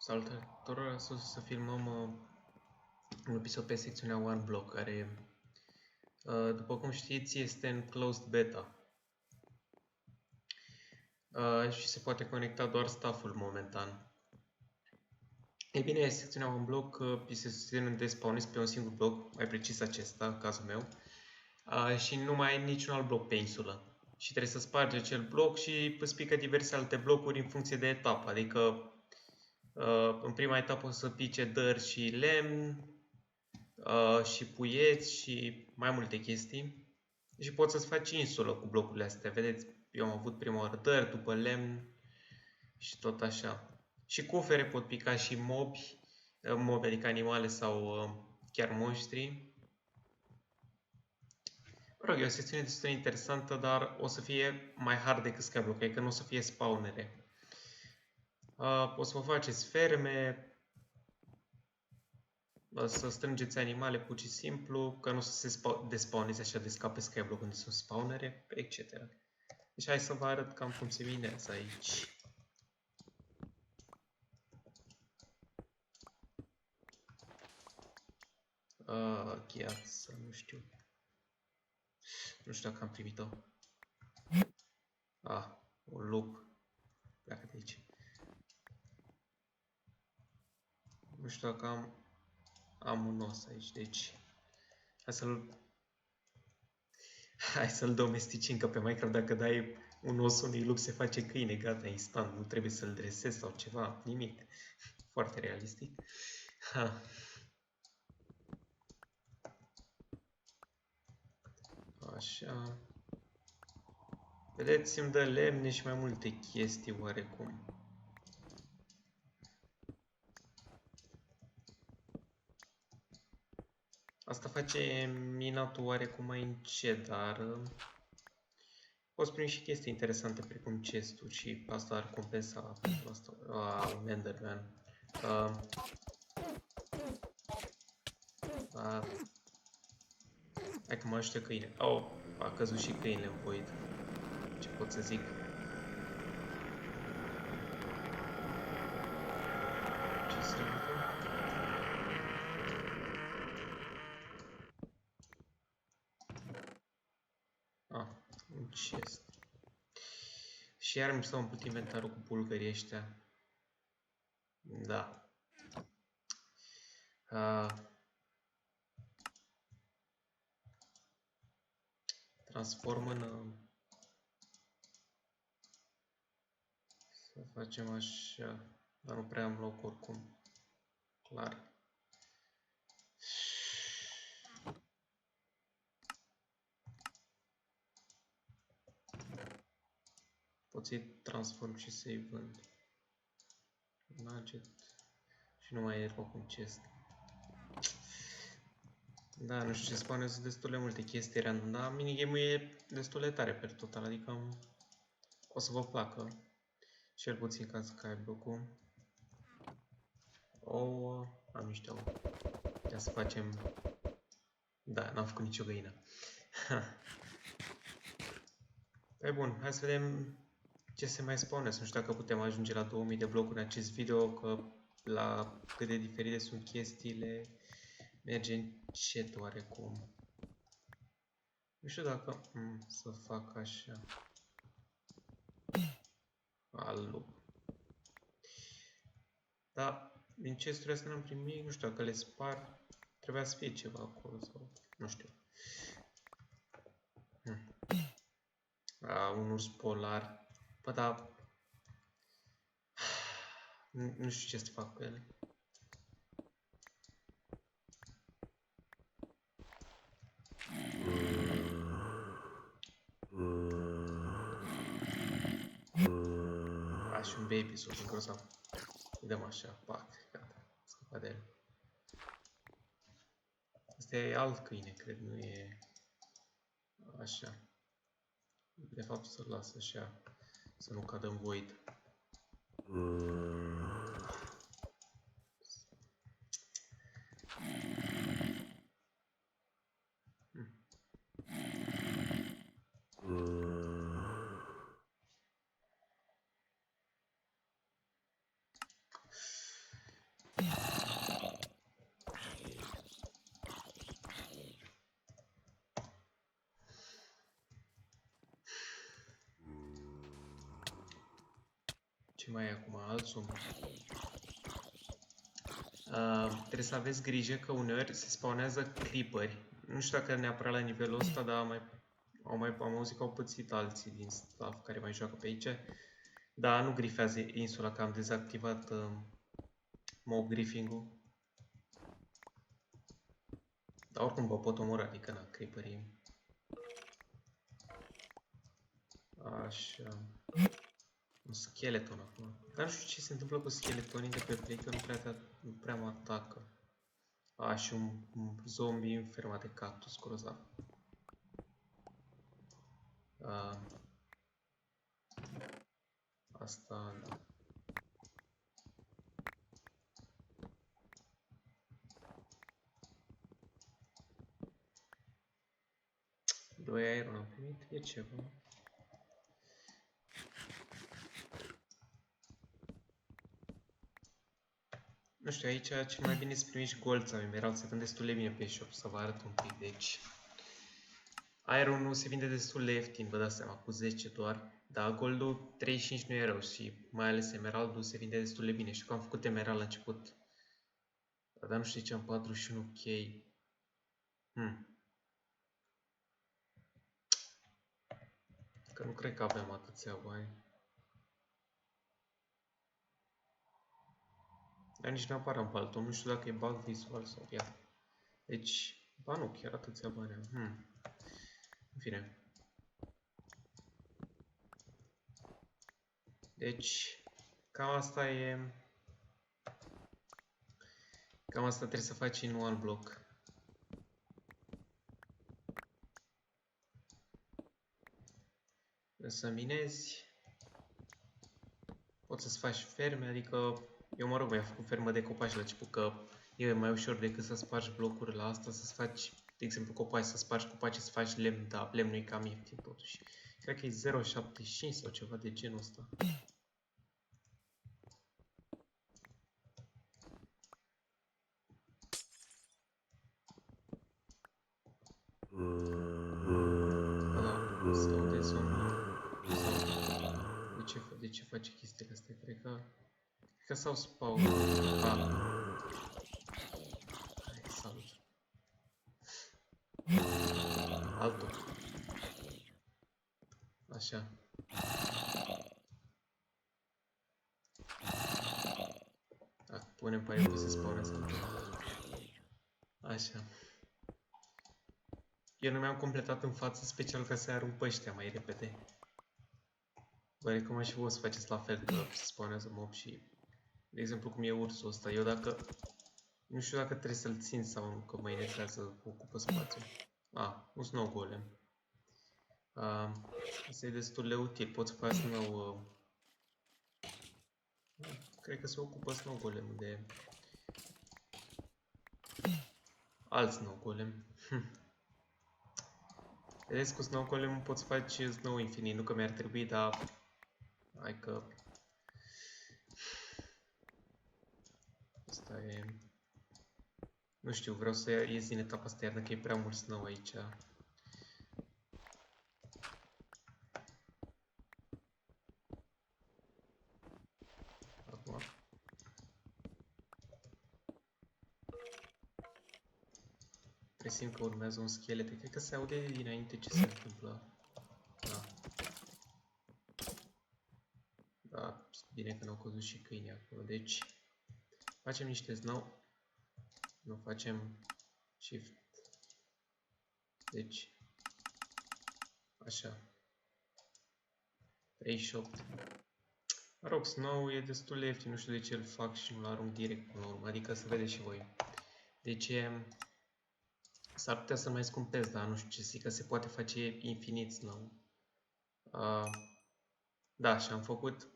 Salutare tuturor, astăzi o să filmăm un episod pe secțiunea One Block, care, după cum știți, este în closed beta și se poate conecta doar stafful momentan. Ei bine, secțiunea One Block se susține de spawnezi pe un singur bloc, mai precis acesta, în cazul meu, și nu mai ai niciun alt bloc pe insulă. Și trebuie să spargi acel bloc și îți pică diverse alte blocuri în funcție de etapă, adică în prima etapă o să pice dăr și lemn, și puieți și mai multe chestii. Și poți să-ți faci insulă cu blocurile astea. Vedeți, eu am avut prima oară dăr, după lemn și tot așa. Și cufere pot pica și mobi, adică animale sau chiar monștri. Mă rog, e o secțiune destul de interesantă, dar o să fie mai hard decât Skyblock, adică nu o să fie spawnere. O să vă faceți ferme, să strângeți animale pur și simplu, că nu o să se despawneze așa de scape Skyblock unde sunt spawnere, etc. Deci hai să vă arăt cam cum se minează aici. Gheață, nu știu. Nu știu dacă am primit-o. Un lup. Pleacă de aici. Nu știu dacă am un os aici, deci hai să-l domesticim, că pe Minecraft dacă dai un os unui lup se face câine, gata, instant, nu trebuie să-l dresezi sau ceva, nimic. Foarte realistic. Așa. Vedeți, îmi dă lemne și mai multe chestii oarecum. Asta face minatul oarecum mai încet, dar poți primi și chestii interesante precum chest-uri și asta ar compensa asta, un Enderman. Hai că mă ajută câine. A căzut și câinele în void. Ce pot să zic? Ce se întâmplă? Un chest. Și iar mi s-a umplut inventarul cu bulgării ăștia. Da. Transform în... Să facem așa. Dar nu prea am loc oricum. Clar. Pot să-i transform și să-i vând. Nugget. Și nu mai e loc în chest. Da, nu știu ce spune, sunt destul de multe chestii random, dar minigame-ul e destul de tare per total, adică o să vă placă. Cel puțin ca Skyblock-ul. Ouă, am niște ouă. Ia să facem... Da, n-am făcut nicio găină. Păi bun, hai să vedem ce se mai spune. Nu știu dacă putem ajunge la 2000 de blocuri în acest video, că la cât de diferite sunt chestiile, merge încet oarecum. Nu știu dacă să fac așa. Alu. Da, din chesturile astea n-am primit, nu știu dacă le spar. Trebuia să fie ceva acolo sau... nu știu. Un urs polar. Bă, da... Nu știu ce să fac cu ele. Și un baby sunt îngrozav. Îi dăm așa, pac, gata, scăpa de el. Asta e alt câine, cred, nu e așa. De fapt să-l las așa, să nu cadă în void. Ce mai e acum? Alt zombie. Trebuie să aveți grijă că uneori se spawnează creeperi. Nu știu dacă neapărat la nivelul ăsta, dar am auzit că au pățit alții din staff care mai joacă pe aici. Dar nu grifează insula, că am dezactivat mob griefing-ul. Dar oricum vă pot omora, adică na, creeperii. Așa. Un skeleton acum. Dar nu știu ce se întâmplă cu skeletonii de pe play, că nu prea mă atacă. Și un zombie înfermat de cactus grozav. Asta, da. Doi iron am primit, e ceva. Nu știu, aici cel mai bine să primiți gold sau emerald, se vând destul de bine pe shop, să vă arăt un pic. Deci, ironul se vinde destul de ieftin, vă dați seama, cu 10 doar. Dar goldul 35 nu e rău și mai ales emeraldul se vinde destul de bine. Știu că am făcut emerald la început. Dar nu știu ce am 41k. Că nu cred că avem atâția bani. Dar nici nu apar în palton, nu știu dacă e bug visual sau ia. Deci, ba nu, chiar atâția bani am. În fine. Deci, cam asta e... Cam asta trebuie să faci în one block. Să minezi. Poți să-ți faci ferme, adică... Eu mă rog, mi-am făcut fermă de copaci la început, că e mai ușor decât să spargi blocuri la asta, să-ți faci, de exemplu, copaci, să spargi copaci, să faci lemn, dar lemnul e cam ieftin totuși. Cred că e 0,75 sau ceva de genul ăsta. De ce face chestiile astea? Cred că s-au spawn. Hai, salut. Altul. Așa. Punem pe aia că se spawnează. Așa. Eu nu mi-am completat în față special ca să arunc pe ăștia mai repede. Vă recomand și voi să faceți la fel, că se spawnează mob și... De exemplu, cum e ursul ăsta, eu dacă... Nu știu dacă trebuie să-l țin sau nu, că mă enervează că ocupă spațiu. Un snow golem. Asta e destul de util, pot să fac snow... Cred că se ocupă snow golem de... Alt snow golem. Vedeți, cu snow golem poți face snow infinit, nu că mi-ar trebui, dar... Hai că... Asta e... Nu știu, vreau să ies din etapa asta iarnă, că e prea mult snow aici. Acum. Presimt că urmează un schelet. Cred că se aude dinainte ce se întâmplă. Da, bine că n-au căzut și câinii acolo. Deci, facem niște snow. Nu facem shift. Deci, așa. 38. Mă rog, snow e destul de ieftin, nu știu de ce îl fac și nu-l arunc direct până la urmă, adică să vedeți și voi. Deci, s-ar putea să mai scumpez, dar nu știu ce zic, că se poate face infinit snow. Da, și am făcut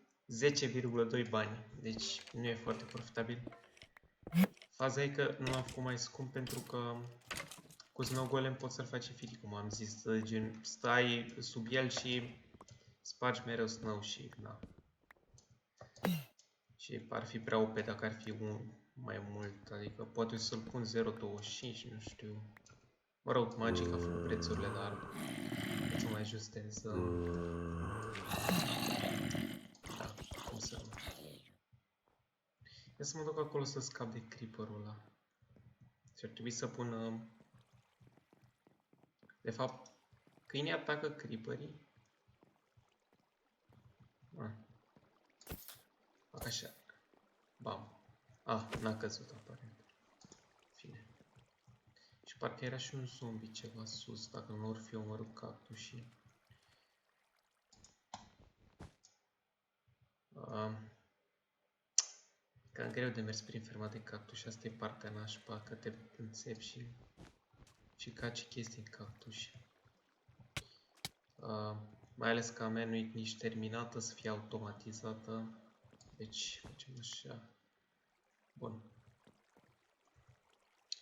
10,2 bani, deci nu e foarte profitabil. Faza e că nu am făcut mai scump pentru că cu snow golem poți să-l faci infinit, cum am zis, gen, stai sub el și spargi mereu snow și na. Și ar fi prea OP dacă ar fi mai mult, adică poate să-l pun 0,25, nu știu. Mă rog, Magic a făcut prețurile, dar să mai ajustez. Da, cum să... Ia să mă duc acolo să scap de creeper-ul ăla. Și ar trebui să pun... De fapt, câinii atacă creeperii. Fac așa. Bam. N-a căzut aparent. Fine. Și parcă era și un zombie ceva sus, dacă nu or fi omorât cactușii. Cam greu de mers prin ferma de cactuși, asta e partea nașpa, că te înțepi și caci chestii în cactuși. Mai ales că a mea nu e nici terminată, să fie automatizată. Deci facem așa. Bun.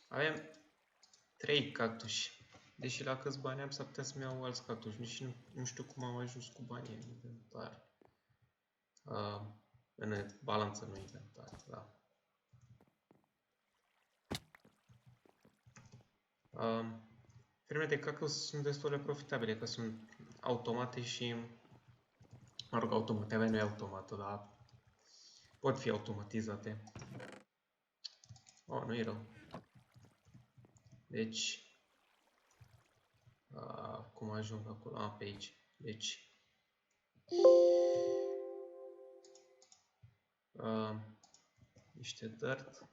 Avem 3 cactuși. Deși la câți bani am, s-ar putea să-mi iau alți cactuși. Și nu știu cum am ajuns cu banii în inventar. În balanță, nu inventar, da. Fermele de cactus sunt destul de profitabile, că sunt automate și... Mă rog, automate, avea nu e automată, dar pot fi automatizate. Nu e rău. Deci... cum ajung acolo? Pe aici. Deci... niște dirt.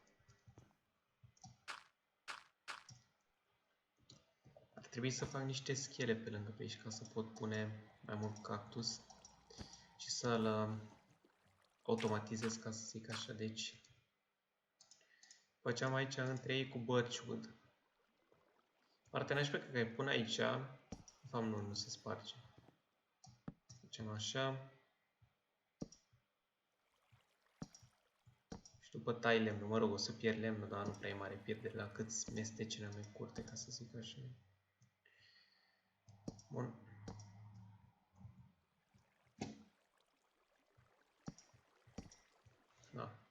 Ar trebui să fac niște schele pe lângă pe aici ca să pot pune mai mult cactus și să-l automatizez, ca să zic așa. Deci făceam aici între ei cu birchwood. Partea nașpa că îi pun aici, de fapt nu se sparge. Facem așa. Și după tai lemnul, mă rog, o să pierd lemnul, dar nu prea e mare pierdere la câți mesteci în curte, ca să zic așa. Bun. Da.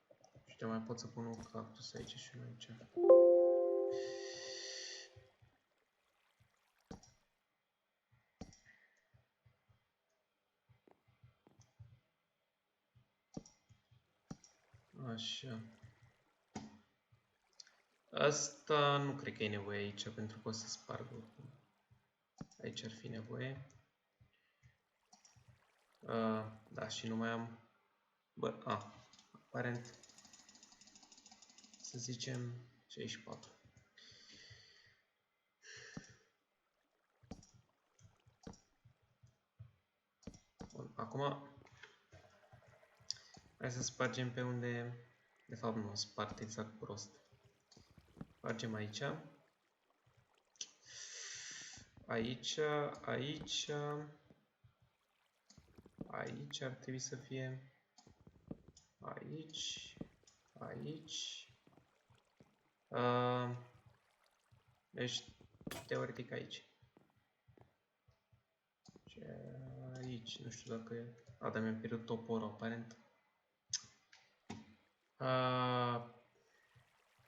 Și te mai pot să pun un cactus aici și unul aici. Așa. Asta nu cred că e nevoie aici, pentru că o să sparg oricum. Aici ar fi nevoie. Da, și nu mai am... aparent, să zicem 64. Bun, acum hai să spargem pe unde... De fapt nu, spart exact prost. Spargem aici. Aici, aici... Aici ar trebui să fie... Aici... Aici... Deci, teoretic aici. Și aici, nu știu dacă e... Dar mi-am pierdut toporul, aparent.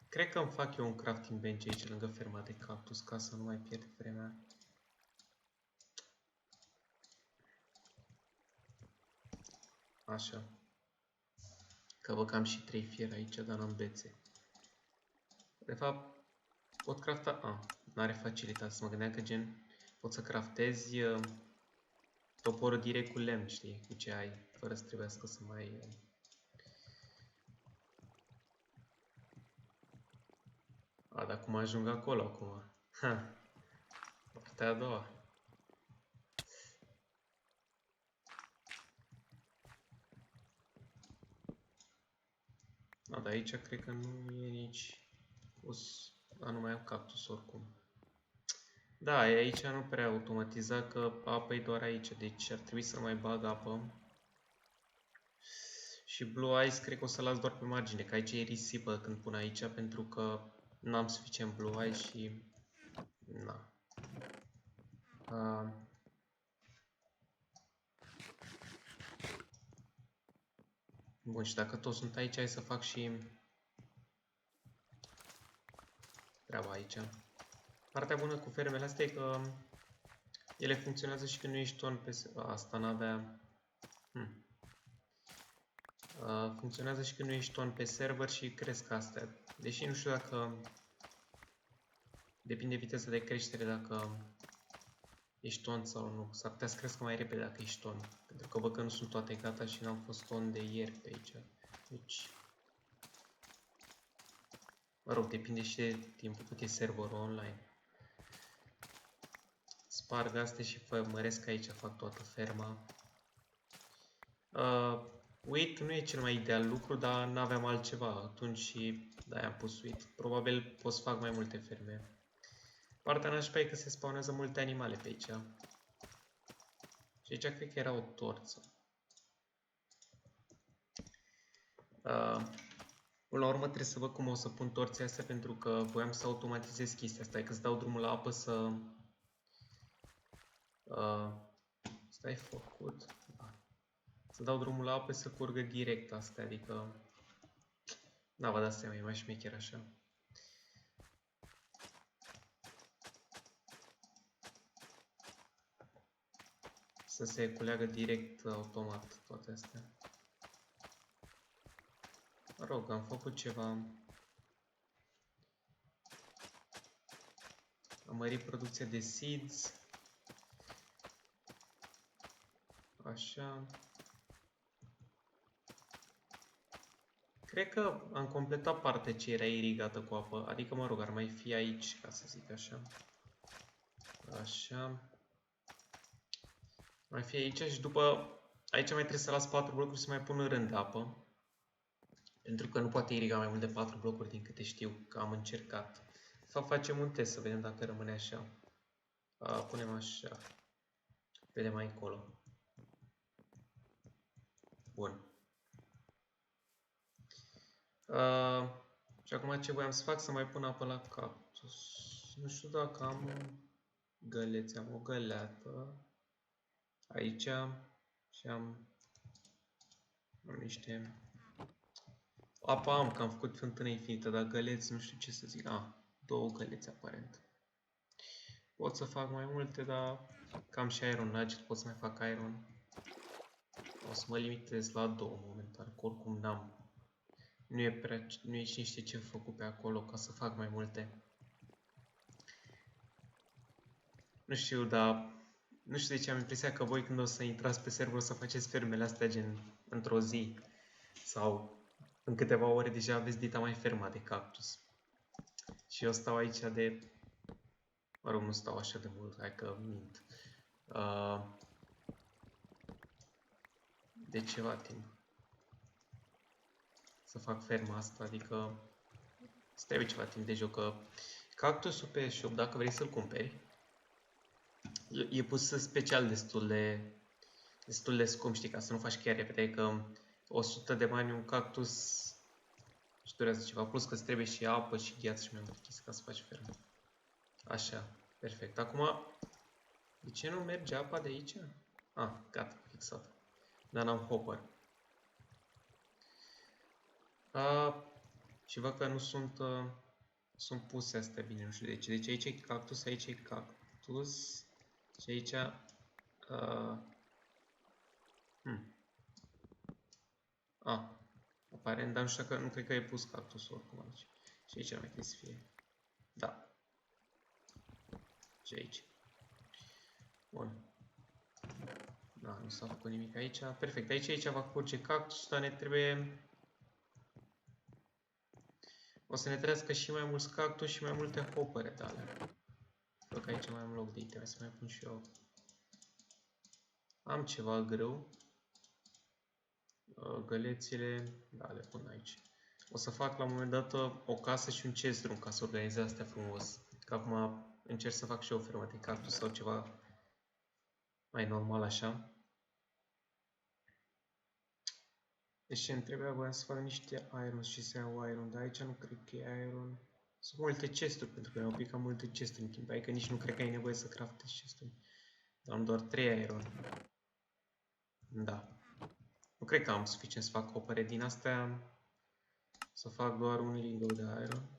Cred că îmi fac eu un crafting bench aici, lângă ferma de cactus, ca să nu mai pierd vremea. Așa. Că văd că am și 3 fier aici, dar n-am bețe. De fapt, pot crafta... n-are facilitate. Să mă gândeam că gen... Pot să craftezi toporul direct cu lemn, știi? Cu ce ai, fără să trebuiască să mai... Dar cum ajung acolo acum? Partea a doua. Dar aici cred că nu e nici... nu mai am cactus oricum. Da, aici nu prea automatizat, că apa e doar aici, deci ar trebui să mai bag apă. Și Blue Ice cred că o să las doar pe margine, că aici e risipă când pun aici, pentru că n-am suficient Blue Ice și... Na. Bun, și dacă toți sunt aici, hai să fac și treaba aici. Partea bună cu fermele astea e că ele funcționează și când nu ești on pe... Asta n-avea... Funcționează și când nu ești on pe server și cresc astea. Deși nu știu dacă depinde viteza de creștere dacă ești on sau nu. S-ar putea să crească mai repede dacă ești on. Pentru că văd că nu sunt toate gata și n-am fost on de ieri pe aici. Deci, mă rog, depinde și de timpul cât e serverul online. Sparg astea și măresc aici, fac toată ferma. Wheat nu e cel mai ideal lucru, dar n-aveam altceva atunci și de-aia am pus wheat. Probabil pot să fac mai multe ferme. Partea nașpa e că se spawnează multe animale pe aici. Și aici cred că era o torță. Până la urmă trebuie să văd cum o să pun torțele astea pentru că voiam să automatizez chestia asta. Că să dau drumul la apă să... Stai făcut. Să dau drumul la apă să curgă direct astea, adică... Da, vă dați seama, e mai șmecher așa. Să se culeagă direct, automat, toate astea. Mă rog, am făcut ceva. Am mărit producția de seeds. Așa. Cred că am completat partea ce era irigată cu apă. Adică, mă rog, ar mai fi aici, ca să zic așa. Așa. Mai fi aici și după... Aici mai trebuie să las 4 blocuri să mai pun în rând apă. Pentru că nu poate iriga mai mult de 4 blocuri din câte știu, că am încercat. De fapt, facem un test să vedem dacă rămâne așa. Punem așa. Vedem mai încolo. Bun. Și acum ce voiam să fac? Să mai pun apă la cactus. Nu știu dacă am găleți. Am o găleată. Aici. Și am niște... Apa am, că am făcut fântână infinită, dar găleți nu știu ce să zic. 2 găleți aparent. Pot să fac mai multe, dar cam și iron nugget, pot să mai fac iron. O să mă limitez la 2 momentan, că oricum n-am. Nu e cine știe ce făcut pe acolo ca să fac mai multe. Nu știu, dar nu știu de ce am impresia că voi când o să intrați pe server o să faceți fermele astea gen într-o zi sau în câteva ore deja aveți dita mai ferma de cactus. Și eu stau aici de... Mă rog, nu stau așa de mult, hai că mint. De ceva timp. Să fac ferma asta, adică stai ceva timp de joc. Că cactusul pe shop, dacă vrei să-l cumperi, e pus special destul de scump, știi, ca să nu faci chiar repede, că 100 de bani un cactus și durează ceva, plus că îți trebuie și apă și gheață și mai multe chestii ca să faci fermă. Așa, perfect. Acum, de ce nu merge apa de aici? Gata, fixat. Dar n-am hopper. Și văd că nu sunt puse astea bine, nu știu de ce. Deci aici e cactus, aici e cactus și aici... Aparent, dar nu știu că nu cred că e pus cactusul oricum aici. Și aici ar mai trebui să fie. Da. Și aici. Bun. Da, nu s-a făcut nimic aici. Perfect. Aici va curge cactus, dar ne trebuie... O să ne trească și mai mulți cactus și mai multe hopere de alea. Cred că aici mai am loc de item. Să mai pun și eu. Am ceva greu. Gălețile, da, le pun aici. O să fac la un moment dat o casă și un chest room ca să organizez astea frumos. Că acum încerc să fac și o fermă de cactus sau ceva mai normal așa. Deci ce îmi trebuia, voiam să fac niște iron și să iau iron, dar aici nu cred că e iron. Sunt multe chesturi, pentru că mi-au picat multe chesturi în timp. Adică nici nu cred că ai nevoie să craftezi chesturi. Dar am doar 3 iron. Da. Nu cred că am suficient să fac opere din astea. Să fac doar un lingou de iron.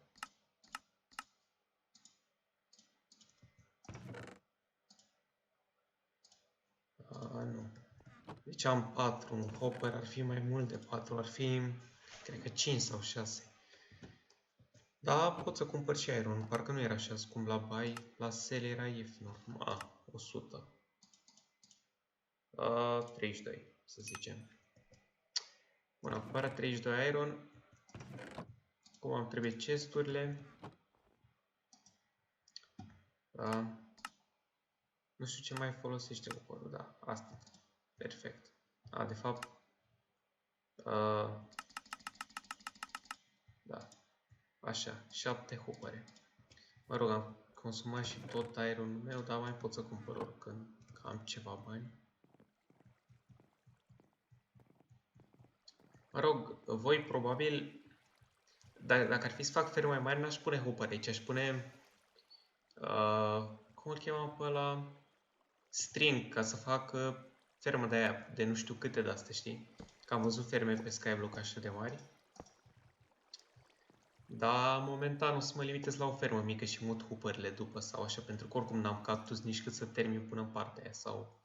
Nu. Deci am 4, un hopper ar fi mai mult de 4, ar fi, cred că 5 sau 6. Da, pot să cumpăr și iron, parcă nu era așa scump la buy, la sale era ieftin oricum. 100. 32, să zicem. Bun, apare 32 iron. Cum am trebuie chesturile. Nu știu ce mai folosește hopperul, da, asta. Perfect. De fapt, da, așa, 7 hoppere. Mă rog, am consumat și tot ironul meu, dar mai pot să cumpăr oricând, că am ceva bani. Mă rog, voi probabil, dacă ar fi să fac ferme mai mari, n-aș pune hopper aici, aș pune, cum îl chema pe ăla? String, ca să fac fermă de aia, de nu știu câte de-astea, știi? Că am văzut ferme pe Skyblock așa de mari. Dar momentan o să mă limitez la o fermă mică și mut hooperele după sau așa, pentru că oricum n-am cactus nici cât să termin până în partea aia sau,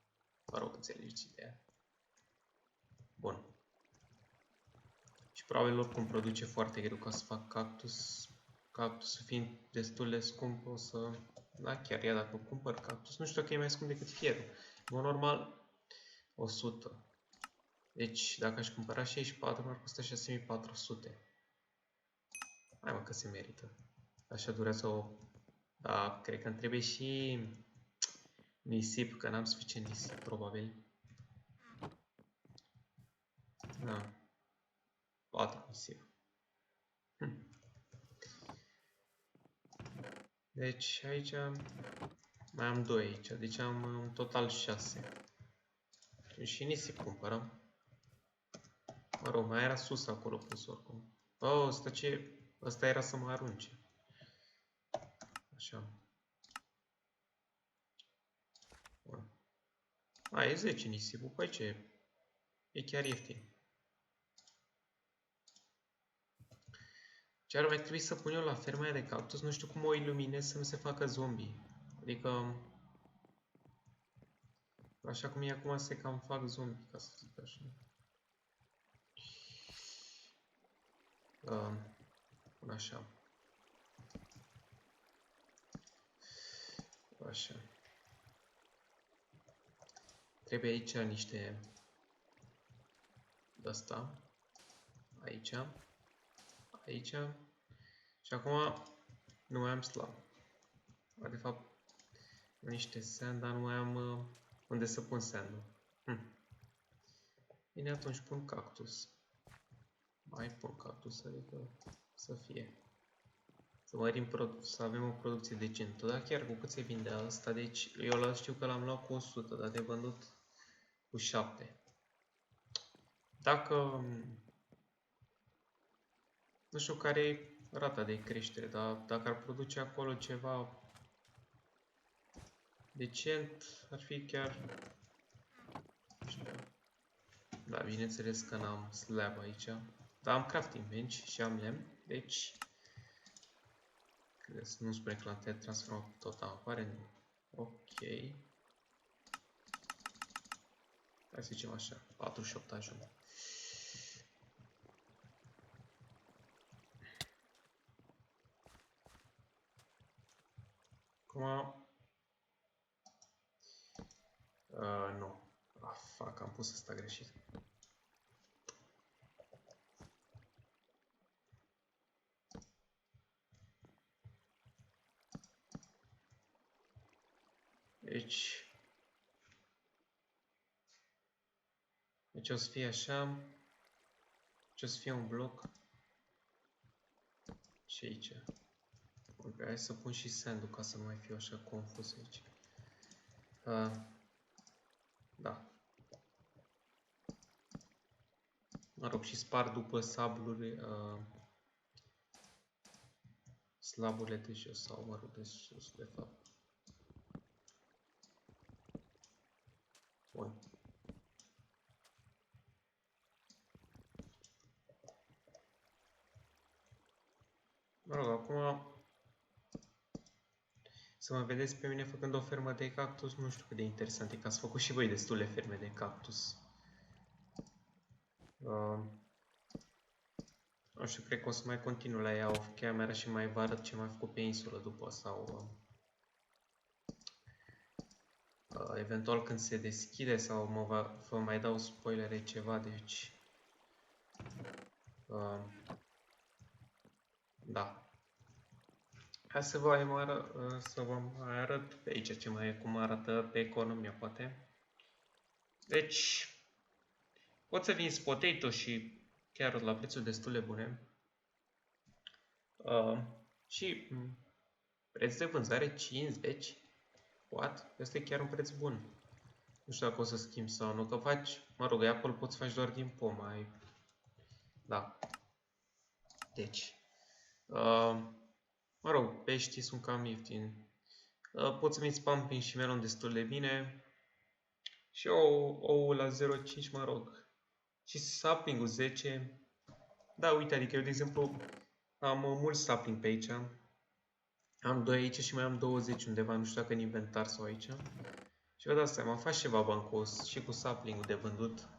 mă rog, înțelegi ideea. Bun. Și probabil oricum produce foarte greu ca să fac cactus. Cactusul fiind destul de scump, o să... Da, chiar ea dacă cumpăr cactus, nu știu dacă e mai scump decât fierul. În normal, 100. Deci, dacă aș cumpăra 64, m-ar costa 6400. Hai mă, că se merită. Așa durează o... Da, cred că îmi trebuie și nisip, că n-am suficient nisip, probabil. Da. 4 nisip. Deci aici mai am 2 aici, deci am în total 6. Și nisip cumpărăm. Mă rog, mai era sus acolo pus oricum. Ăsta ce... Ăsta era să mă arunce. Așa. Bun. E 10 nisipul, păi ce? E chiar ieftin. Ce ar mai trebui să pun eu la ferma aia de cactus? Nu știu cum o iluminez să nu se facă zombie. Adică... Așa cum e acum se cam fac zombie, ca să zic așa. Așa. Așa. Trebuie aici niște... de-asta. Aici. Aici. Și acum nu mai am slab. De fapt, niște sand, dar nu mai am unde să pun sandul. Bine, atunci pun cactus. Mai pun cactus, adică să fie. Să mărim să avem o producție decentă. Dar chiar cu cât se vinde asta, deci eu știu că l-am luat cu 100, dar de vândut cu 7. Dacă... Nu știu care e rata de creștere, dar dacă ar produce acolo ceva decent, ar fi chiar... Da, bineînțeles că n-am slab aici, dar am crafting bench și am lemn, deci... Nu spune că l-am transformat tot, apare nu. Ok. Hai să zicem așa, 48 ajung. Acum... nu. Fuck, am pus asta greșit. Deci o să fie așa. Deci o să fie un bloc. Și aici. Ok, hai să pun și sandul ca să nu mai fiu așa confuz aici. Da. Mă rog, și spar după sabluri slaburile de jos sau mă rog de sus, de fapt. Bun. Mă rog, acum să mă vedeți pe mine făcând o fermă de cactus, nu știu cât de interesant e, că ați făcut și voi destule ferme de cactus. Nu știu, cred că o să mai continui la ea off camera și mai vă arăt ce mai făcut pe insulă după sau eventual când se deschide sau vă mai dau spoilere ceva, deci da. Hai să vă mai arăt pe aici cum arată pe economia, poate. Deci, pot să vinzi potato și chiar la prețuri destul de bune. Și preț de vânzare 50. What? Asta e chiar un preț bun. Nu știu dacă o să schimb sau nu, că faci, mă rog, Apple poți face doar din pomă. Da. Deci, mă rog, peștii sunt cam ieftini. Poți să vinzi pumpkin și melon destul de bine. Și ou la 0,5, mă rog. Și sapling-ul 10. Da, uite, adică eu, de exemplu, am mulți sapling pe aici. Am 2 aici și mai am 20 undeva, nu știu dacă în inventar sau aici. Și vă dați seama, faci ceva bancos și cu sapling-ul de vândut.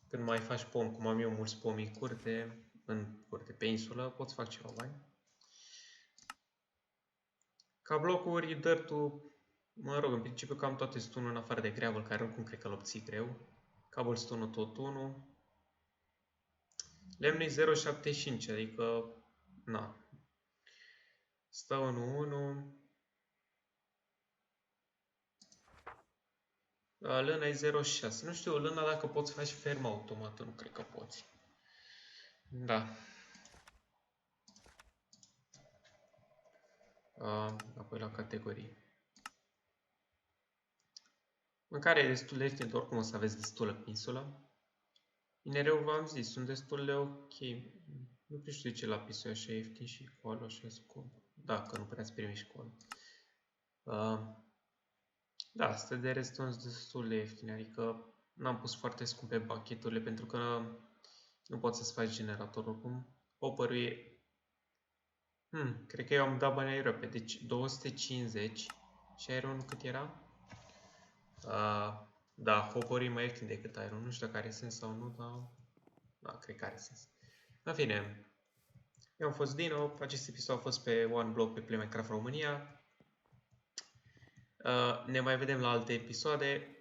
Când mai faci pom, cum am eu mulți pomi în curte, pe insulă, poți face ceva bani. Ca blocuri, dirt-ul, mă rog, în principiu cam toate sunt în afară de gravel, care oricum cred că l obții greu. Cobblestone-ul tot 1. Lemnul e 0,75, adică, na. Stone 1. Lâna e 0,6. Nu știu, lâna dacă poți face fermă automată, nu cred că poți. Da. Apoi la categorii. Mâncarea e destul de ieftină, oricum o să aveți destulă pe insulă. Minereul v-am zis, sunt destul de ok. Nu prea știu de ce lapisul e așa ieftin și coalul așa scump. Da, că nu prea ați primit și coalul. Da, astea de rest sunt destul de ieftine, adică n-am pus foarte scumpe bucket-urile pentru că nu poți să-ți faci generator oricum. Hopper-ul e... cred că eu am dat bani aerope, deci 250 și iron cât era? Da, Hopper e mai ieftin decât iron, nu știu dacă are sens sau nu, dar... Da, cred că are sens. În fine, eu am fost Dino, acest episod a fost pe One Block pe Play Minecraft România. Ne mai vedem la alte episoade.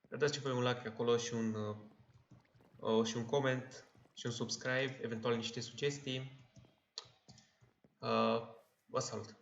Dați voi un like acolo și un comment și un subscribe, eventual niște sugestii. Vă salut!